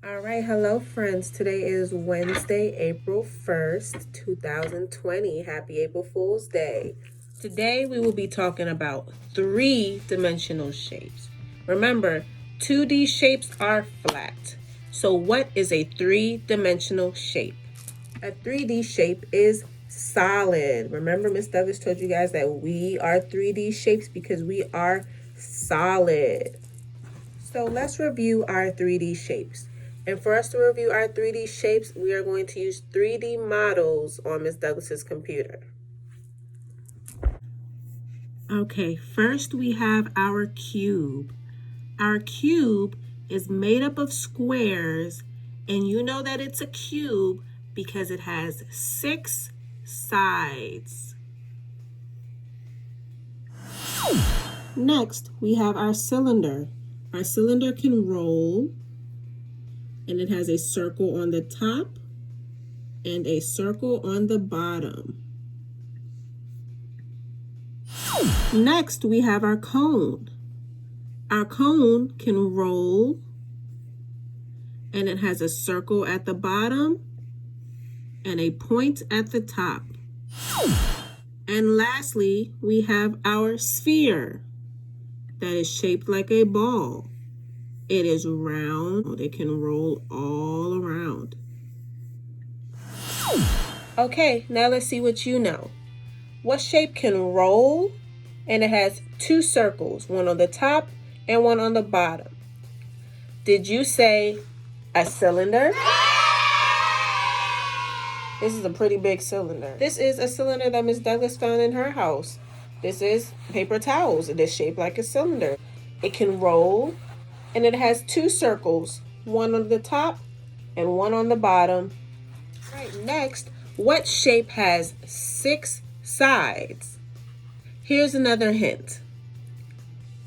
All right, hello friends. Today is Wednesday, April 1st, 2020. Happy April Fool's Day. Today we will be talking about three-dimensional shapes. Remember, 2D shapes are flat. So what is a three-dimensional shape? A 3D shape is solid. Remember, Miss Douglas told you guys that we are 3D shapes because we are solid. So let's review our 3D shapes. And for us to review our 3D shapes, we are going to use 3D models on Miss Douglas's computer. Okay, first we have our cube. Our cube is made up of squares, and you know that it's a cube because it has 6 sides. Next, we have our cylinder. Our cylinder can roll, and it has a circle on the top and a circle on the bottom. Next, we have our cone. Our cone can roll, and it has a circle at the bottom and a point at the top. And lastly, we have our sphere that is shaped like a ball. It is round. It can roll all around. Okay, now let's see what you know. What shape can roll and it has 2 circles, one on the top and one on the bottom? Did you say a cylinder? This is a pretty big cylinder. This is a cylinder that Miss Douglas found in her house. This is paper towels. It is shaped like a cylinder. It can roll, and it has 2 circles, one on the top and one on the bottom. All right, next, what shape has 6 sides? Here's another hint.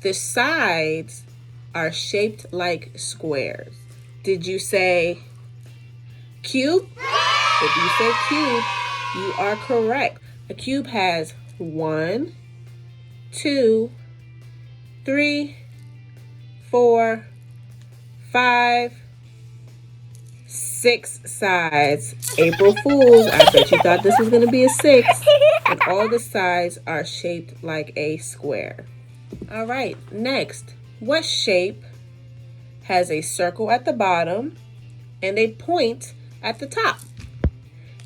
The sides are shaped like squares. Did you say cube? If you said cube, you are correct. A cube has 1, 2, 3, 4, 5, 6 sides. April Fools, I bet you thought this was going to be a 6. And all the sides are shaped like a square. All right, next. What shape has a circle at the bottom and a point at the top?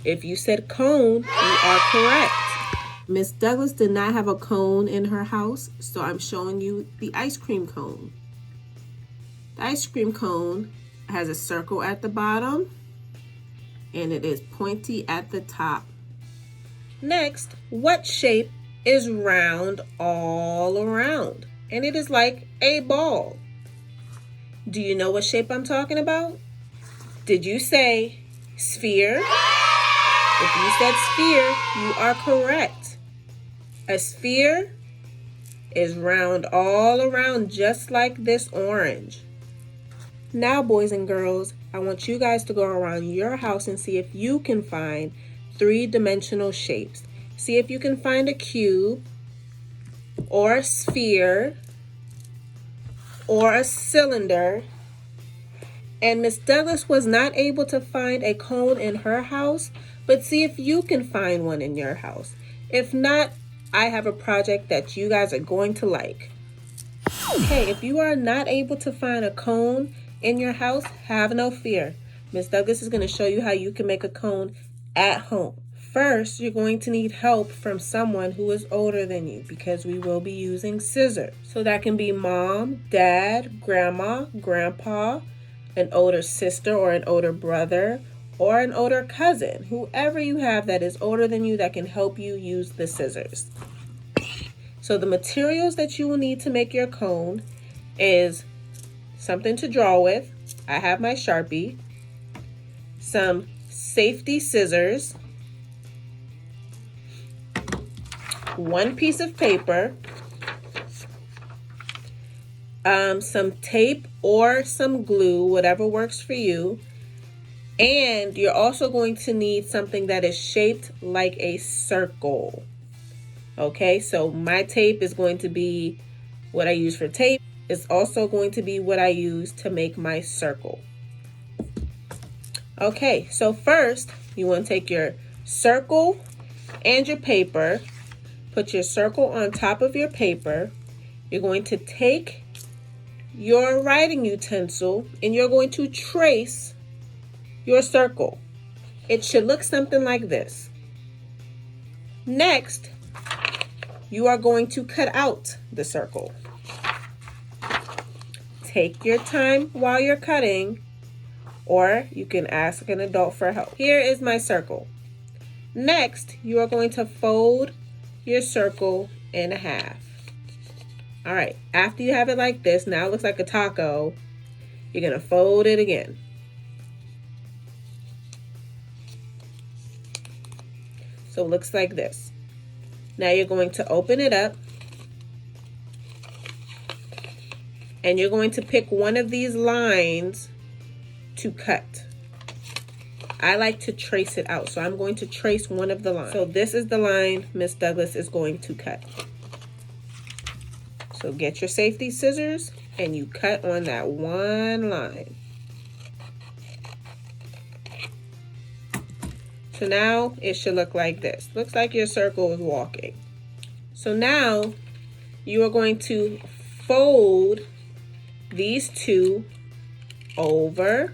If you said cone, you are correct. Miss Douglas did not have a cone in her house, so I'm showing you the ice cream cone. The ice cream cone has a circle at the bottom and it is pointy at the top. Next, what shape is round all around? And it is like a ball. Do you know what shape I'm talking about? Did you say sphere? If you said sphere, you are correct. A sphere is round all around just like this orange. Now, boys and girls, I want you guys to go around your house and see if you can find 3-dimensional shapes. See if you can find a cube or a sphere or a cylinder. And Miss Douglas was not able to find a cone in her house, but see if you can find one in your house. If not, I have a project that you guys are going to like. Okay, if you are not able to find a cone in your house, have no fear. Miss Douglas is going to show you how you can make a cone at home. First, you're going to need help from someone who is older than you because we will be using scissors. So that can be mom, dad, grandma, grandpa, an older sister or an older brother, or an older cousin, whoever you have that is older than you that can help you use the scissors. So the materials that you will need to make your cone is something to draw with. I have my Sharpie, some safety scissors, 1 piece of paper, some tape or some glue, whatever works for you. And you're also going to need something that is shaped like a circle. Okay, so my tape is going to be what I use for tape. It's also going to be what I use to make my circle. Okay, so first you want to take your circle and your paper, put your circle on top of your paper. You're going to take your writing utensil and you're going to trace your circle. It should look something like this. Next, you are going to cut out the circle. Take your time while you're cutting, or you can ask an adult for help. Here is my circle. Next, you are going to fold your circle in half. All right, after you have it like this, now it looks like a taco, you're gonna fold it again. So it looks like this. Now you're going to open it up and you're going to pick one of these lines to cut. I like to trace it out, so I'm going to trace one of the lines. So this is the line Miss Douglas is going to cut. So get your safety scissors and you cut on that one line. So now it should look like this. Looks like your circle is walking. So now you are going to fold these two over,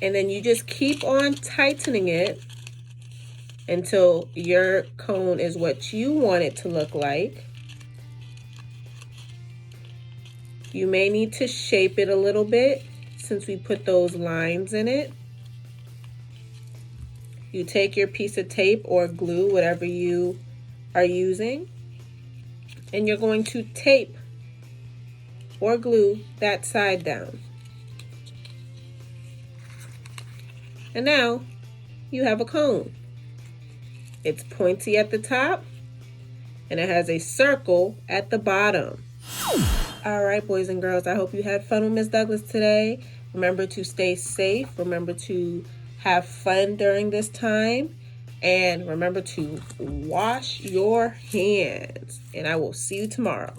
and then you just keep on tightening it until your cone is what you want it to look like. You may need to shape it a little bit since we put those lines in it. You take your piece of tape or glue, whatever you are using, and you're going to tape or glue that side down. And now you have a cone. It's pointy at the top and it has a circle at the bottom. All right, boys and girls, I hope you had fun with Miss Douglas today. Remember to stay safe. Remember to have fun during this time. And remember to wash your hands. And I will see you tomorrow.